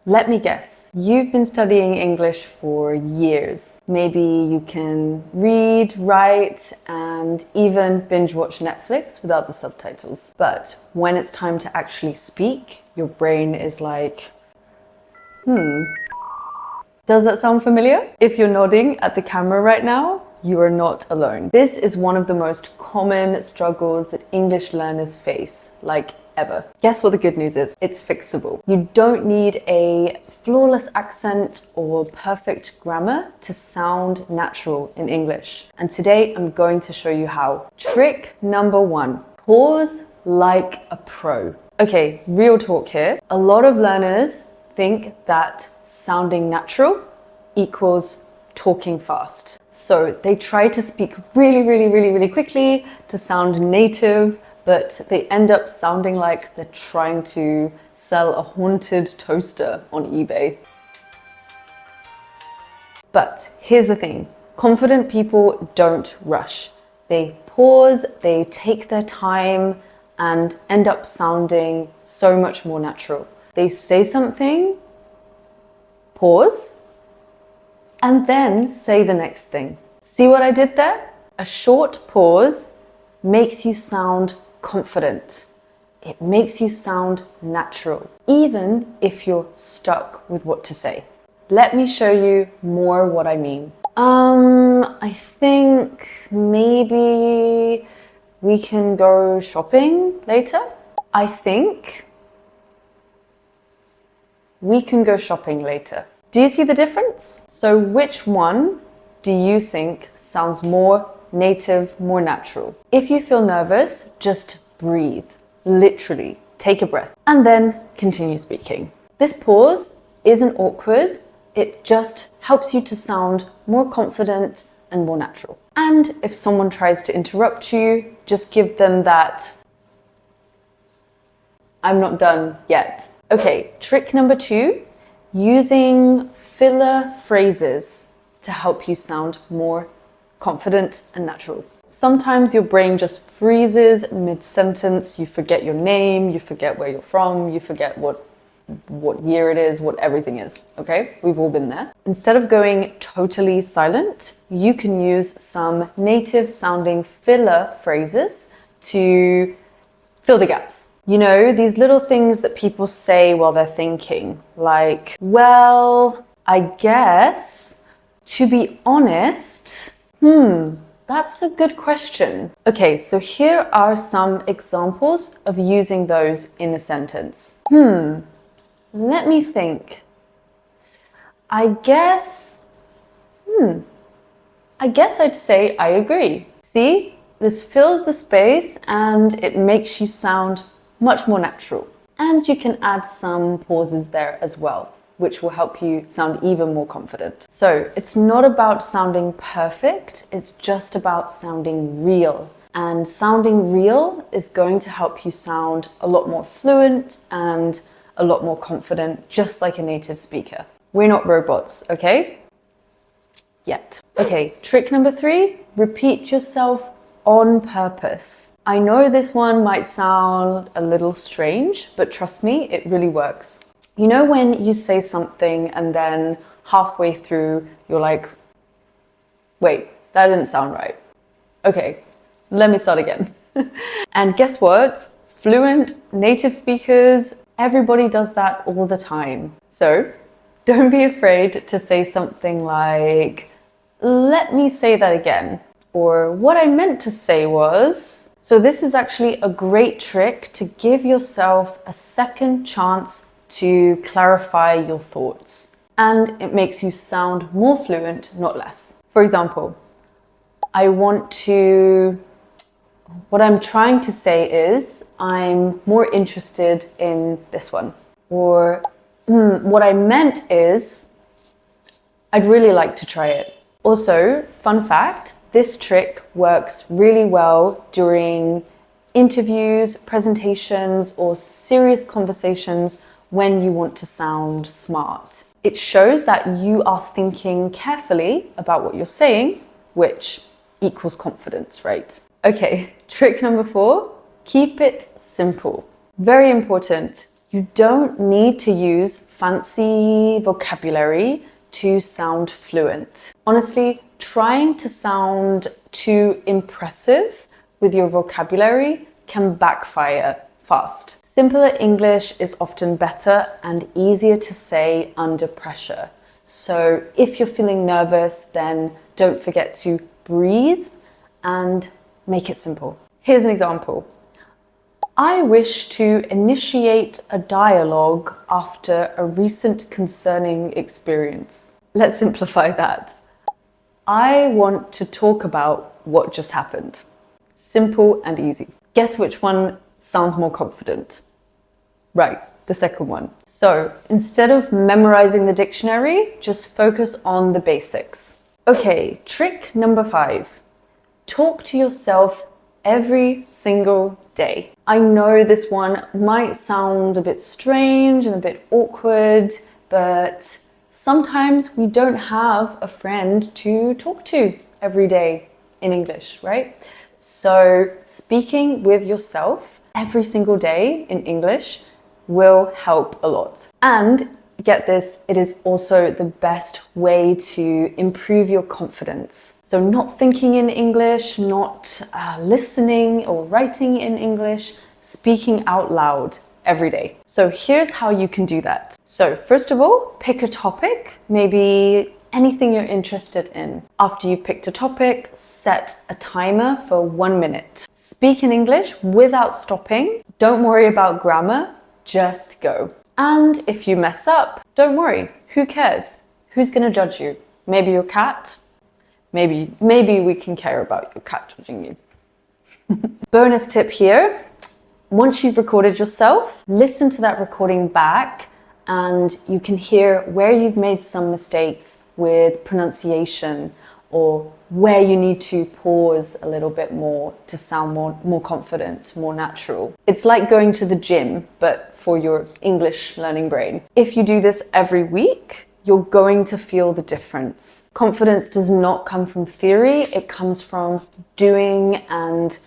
Let me guess, you've been studying English for years. Maybe you can read, write, and even binge watch Netflix without the subtitles. But when it's time to actually speak, your brain is like, Does that sound familiar? If you're nodding at the camera right now, you are not alone. This is one of the most common struggles that English learners face, like ever. Guess what the good news is? It's fixable. You don't need a flawless accent or perfect grammar to sound natural in English. And today I'm going to show you how. Trick number 1, pause like a pro. Okay, real talk here. A lot of learners think that sounding natural equals talking fast. So they try to speak really quickly to sound native, but they end up sounding like they're trying to sell a haunted toaster on eBay. But here's the thing, confident people don't rush. They pause, they take their time and end up sounding so much more natural. They say something, pause, and then say the next thing. See what I did there? A short pause makes you sound confident. It makes you sound natural, even if you're stuck with what to say. Let me show you more what I mean. I think maybe we can go shopping later. I think we can go shopping later. Do you see the difference? So which one do you think sounds more native, more natural? If you feel nervous, just breathe. Literally, take a breath and then continue speaking. This pause isn't awkward. It just helps you to sound more confident and more natural. And if someone tries to interrupt you, just give them that, I'm not done yet. Okay, trick number 2, using filler phrases to help you sound more confident and natural. Sometimes your brain just freezes mid-sentence, you forget your name, you forget where you're from, you forget what year it is, what everything is, okay? We've all been there. Instead of going totally silent, you can use some native sounding filler phrases to fill the gaps. You know, these little things that people say while they're thinking, like, well, I guess, to be honest, that's a good question. Okay, so here are some examples of using those in a sentence. Let me think. I guess I'd say I agree. See, this fills the space and it makes you sound much more natural. And you can add some pauses there as well, which will help you sound even more confident. So it's not about sounding perfect, it's just about sounding real. And sounding real is going to help you sound a lot more fluent and a lot more confident, just like a native speaker. We're not robots, okay? Yet. Okay, trick number 3, repeat yourself on purpose. I know this one might sound a little strange, but trust me, it really works. You know when you say something and then halfway through you're like, wait, that didn't sound right. Okay, let me start again. And guess what? Fluent native speakers, everybody does that all the time. So don't be afraid to say something like, let me say that again. Or what I meant to say was. So this is actually a great trick to give yourself a second chance to clarify your thoughts. And it makes you sound more fluent, not less. For example, what I'm trying to say is, I'm more interested in this one. Or what I meant is, I'd really like to try it. Also, fun fact, this trick works really well during interviews, presentations, or serious conversations when you want to sound smart. It shows that you are thinking carefully about what you're saying, which equals confidence, right? Okay, trick number 4, keep it simple. Very important. You don't need to use fancy vocabulary to sound fluent. Honestly, trying to sound too impressive with your vocabulary can backfire fast. Simpler English is often better and easier to say under pressure. So if you're feeling nervous, then don't forget to breathe and make it simple. Here's an example. I wish to initiate a dialogue after a recent concerning experience. Let's simplify that. I want to talk about what just happened. Simple and easy. Guess which one sounds more confident? Right, the second one. So instead of memorizing the dictionary, just focus on the basics. Okay, trick number 5. Talk to yourself every single day. I know this one might sound a bit strange and a bit awkward, but sometimes we don't have a friend to talk to every day in English, right? So speaking with yourself every single day in English will help a lot. And get this, it is also the best way to improve your confidence. So not thinking in English, not listening or writing in English, speaking out loud every day. So here's how you can do that. So first of all, pick a topic, maybe anything you're interested in. After you've picked a topic, set a timer for 1 minute. Speak in English without stopping. Don't worry about grammar, just go. And if you mess up, don't worry. Who cares? Who's going to judge you? Maybe your cat? Maybe we can care about your cat judging you. Bonus tip here. Once you've recorded yourself, listen to that recording back and you can hear where you've made some mistakes with pronunciation or where you need to pause a little bit more to sound more confident, more natural. It's like going to the gym, but for your English learning brain. If you do this every week, you're going to feel the difference. Confidence does not come from theory, it comes from doing and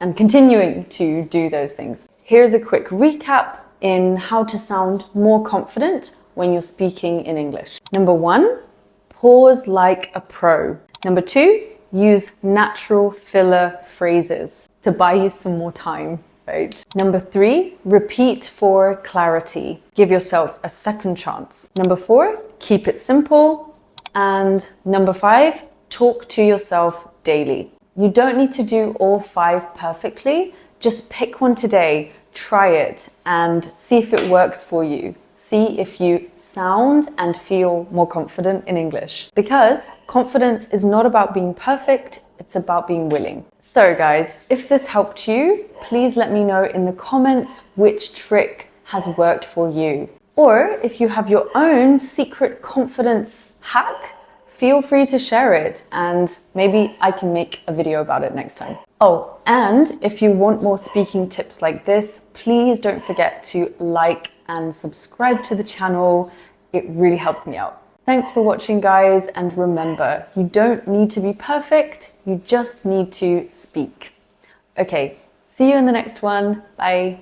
continuing to do those things. Here's a quick recap in how to sound more confident when you're speaking in English. Number 1, pause like a pro. Number 2, use natural filler phrases to buy you some more time, right? Number 3, repeat for clarity. Give yourself a second chance. Number 4, keep it simple. And number 5, talk to yourself daily. You don't need to do all 5 perfectly. Just pick one today, try it, and see if it works for you. See if you sound and feel more confident in English. Because confidence is not about being perfect, it's about being willing. So guys, if this helped you, please let me know in the comments which trick has worked for you. Or if you have your own secret confidence hack, feel free to share it and maybe I can make a video about it next time. Oh, and if you want more speaking tips like this, please don't forget to like and subscribe to the channel. It really helps me out. Thanks for watching, guys, and remember, you don't need to be perfect, you just need to speak. Okay, see you in the next one. Bye.